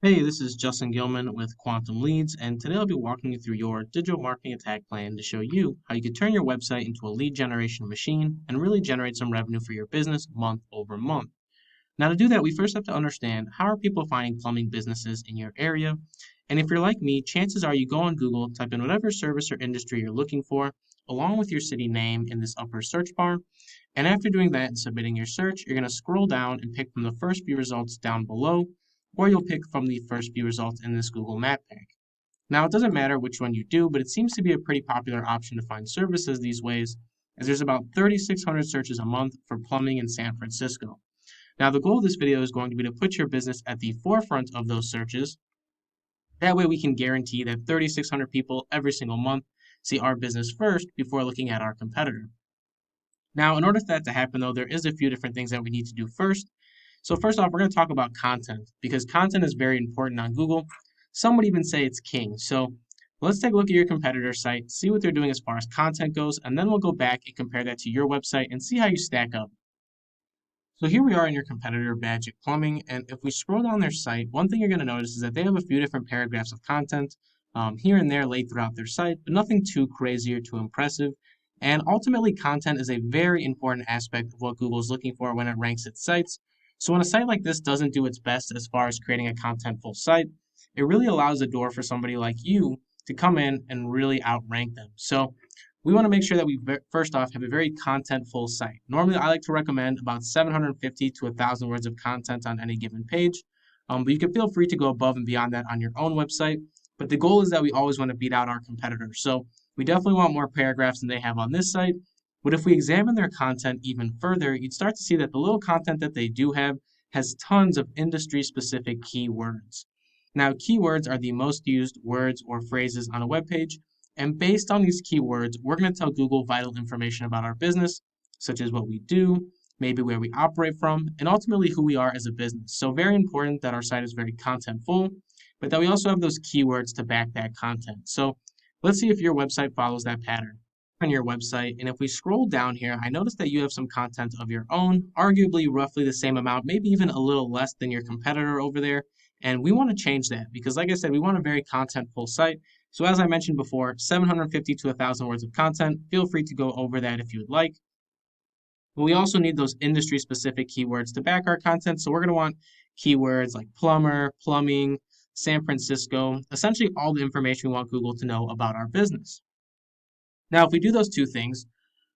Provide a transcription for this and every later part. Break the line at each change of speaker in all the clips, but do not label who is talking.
Hey, this is Justin Gilman with Quantum Leads, and today I'll be walking you through your digital marketing attack plan to show you how you can turn your website into a lead generation machine and really generate some revenue for your business month over month. Now, to do that, we first have to understand how are people finding plumbing businesses in your area. And if you're like me, chances are you go on Google, type in whatever service or industry you're looking for, along with your city name in this upper search bar. And after doing that and submitting your search, you're going to scroll down and pick from the first few results down below, or you'll pick from the first few results in this Google Map pack. Now, it doesn't matter which one you do, but it seems to be a pretty popular option to find services these ways, as there's about 3,600 searches a month for plumbing in San Francisco. Now, the goal of this video is going to be to put your business at the forefront of those searches. That way, we can guarantee that 3,600 people every single month see our business first before looking at our competitor. Now, in order for that to happen, though, there is a few different things that we need to do first. So first off, we're going to talk about content because content is very important on Google. Some would even say it's king. So let's take a look at your competitor site, see what they're doing as far as content goes, and then we'll go back and compare that to your website and see how you stack up. So here we are in your competitor, Magic Plumbing, and if we scroll down their site, one thing you're going to notice is that they have a few different paragraphs of content here and there laid throughout their site, but nothing too crazy or too impressive. And ultimately, content is a very important aspect of what Google is looking for when it ranks its sites. So when a site like this doesn't do its best as far as creating a contentful site, it really allows a door for somebody like you to come in and really outrank them. So we want to make sure that we first off have a very contentful site. Normally, I like to recommend about 750 to 1,000 words of content on any given page, but you can feel free to go above and beyond that on your own website. But the goal is that we always want to beat out our competitors. So we definitely want more paragraphs than they have on this site. But if we examine their content even further, you'd start to see that the little content that they do have has tons of industry specific keywords. Now, keywords are the most used words or phrases on a web page, and based on these keywords, we're going to tell Google vital information about our business, such as what we do, maybe where we operate from, and ultimately who we are as a business. So, very important that our site is very contentful, but that we also have those keywords to back that content. So, let's see if your website follows that pattern on your website. And if we scroll down here, I notice that you have some content of your own, arguably roughly the same amount, maybe even a little less than your competitor over there. And we want to change that because, like I said, we want a very contentful site. So as I mentioned before, 750 to 1,000 words of content. Feel free to go over that if you would like. But we also need those industry-specific keywords to back our content. So we're going to want keywords like plumber, plumbing, San Francisco, essentially all the information we want Google to know about our business. Now, if we do those two things,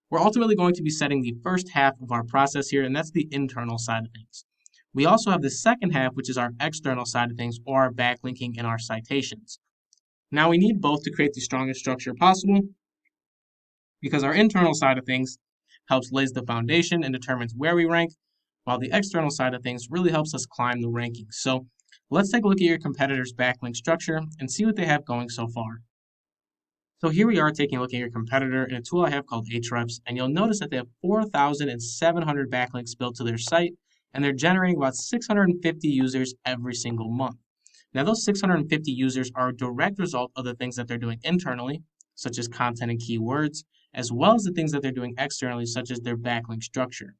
we're ultimately going to be setting the first half of our process here, and that's the internal side of things. We also have the second half, which is our external side of things, or our backlinking and our citations. Now, we need both to create the strongest structure possible because our internal side of things helps lays the foundation and determines where we rank, while the external side of things really helps us climb the rankings. So let's take a look at your competitor's backlink structure and see what they have going so far. So here we are taking a look at your competitor in a tool I have called Ahrefs, and you'll notice that they have 4,700 backlinks built to their site, and they're generating about 650 users every single month. Now, those 650 users are a direct result of the things that they're doing internally, such as content and keywords, as well as the things that they're doing externally, such as their backlink structure.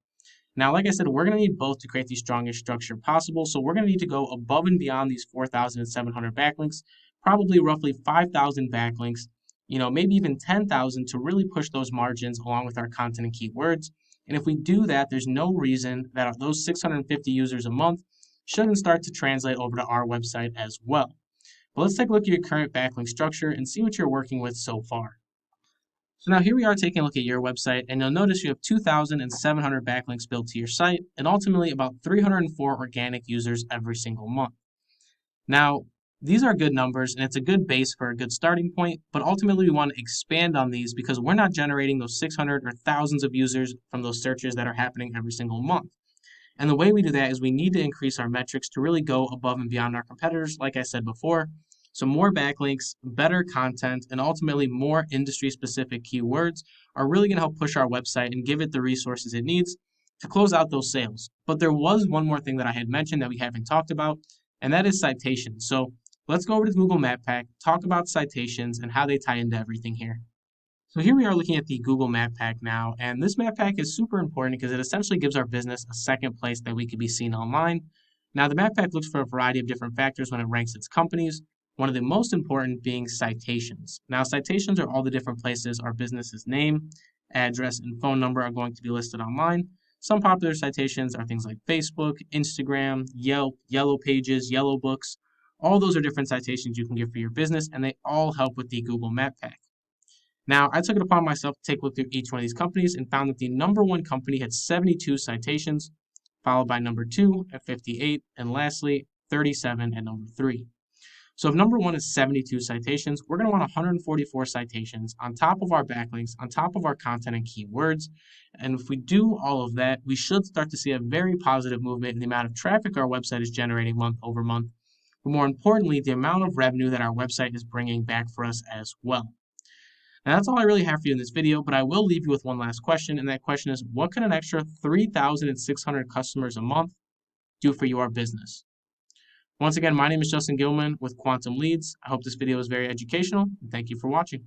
Now, like I said, we're going to need both to create the strongest structure possible, so we're going to need to go above and beyond these 4,700 backlinks, probably roughly 5,000 backlinks, maybe even 10,000 to really push those margins along with our content and keywords. And if we do that, there's no reason that those 650 users a month shouldn't start to translate over to our website as well. But let's take a look at your current backlink structure and see what you're working with so far. So now here we are taking a look at your website, and you'll notice you have 2,700 backlinks built to your site, and ultimately about 304 organic users every single month. Now, these are good numbers, and it's a good base for a good starting point, but ultimately we want to expand on these because we're not generating those 600 or thousands of users from those searches that are happening every single month. And the way we do that is we need to increase our metrics to really go above and beyond our competitors, like I said before. So more backlinks, better content, and ultimately more industry-specific keywords are really going to help push our website and give it the resources it needs to close out those sales. But there was one more thing that I had mentioned that we haven't talked about, and that is citations. So let's go over to the Google Map Pack, talk about citations and how they tie into everything here. So here we are looking at the Google Map Pack now, and this map pack is super important because it essentially gives our business a second place that we could be seen online. Now, the map pack looks for a variety of different factors when it ranks its companies, one of the most important being citations. Now, citations are all the different places our business's name, address, and phone number are going to be listed online. Some popular citations are things like Facebook, Instagram, Yelp, Yellow Pages, Yellow Books. All those are different citations you can give for your business, and they all help with the Google Map Pack. Now, I took it upon myself to take a look through each one of these companies and found that the number one company had 72 citations, followed by number 2 at 58, and lastly, 37 at number 3. So if number 1 is 72 citations, we're going to want 144 citations on top of our backlinks, on top of our content and keywords. And if we do all of that, we should start to see a very positive movement in the amount of traffic our website is generating month over month, but more importantly, the amount of revenue that our website is bringing back for us as well. Now, that's all I really have for you in this video, but I will leave you with one last question, and that question is, what can an extra 3,600 customers a month do for your business? Once again, my name is Justin Gilman with Quantum Leads. I hope this video was very educational, and thank you for watching.